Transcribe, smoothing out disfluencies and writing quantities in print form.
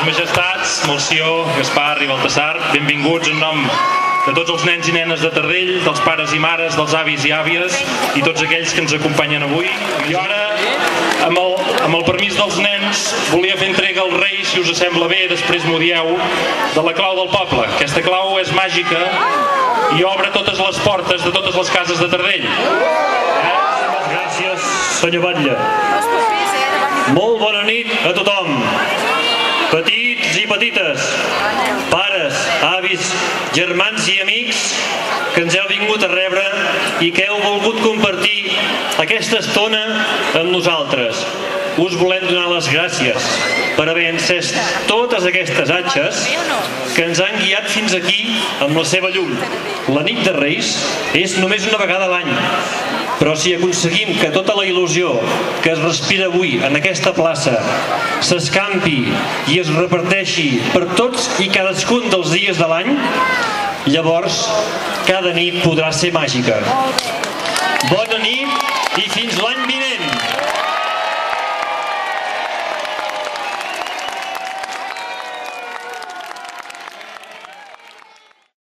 majestats, Melcior, Gaspar i Baltasar, benvinguts en nom de tots els nens i nenes de Tardell, dels pares i mares, dels avis i àvies i tots aquells que ens acompanyen avui. I ara, amb el permís dels nens, volia fer entrega als Reis, si us sembla bé, després m'ho dieu, de la clau del poble. Aquesta clau és màgica i obre totes les portes de totes les cases de Tardell. Gràcies, senyor Batlle. Molt bona nit a tothom. Petits i petites, pares, avis, germans i amics que ens heu vingut a rebre i que heu volgut compartir aquesta estona amb nosaltres. Us volem donar les gràcies per haver encès totes aquestes atxes que ens han guiat fins aquí amb la seva llum. La nit de Reis és només una vegada a l'any, però si aconseguim que tota la il·lusió que es respira avui en aquesta plaça s'escampi i es reparteixi per tots i cadascun dels dies de l'any, llavors cada nit podrà ser màgica. Bona nit i fins l'any vinent!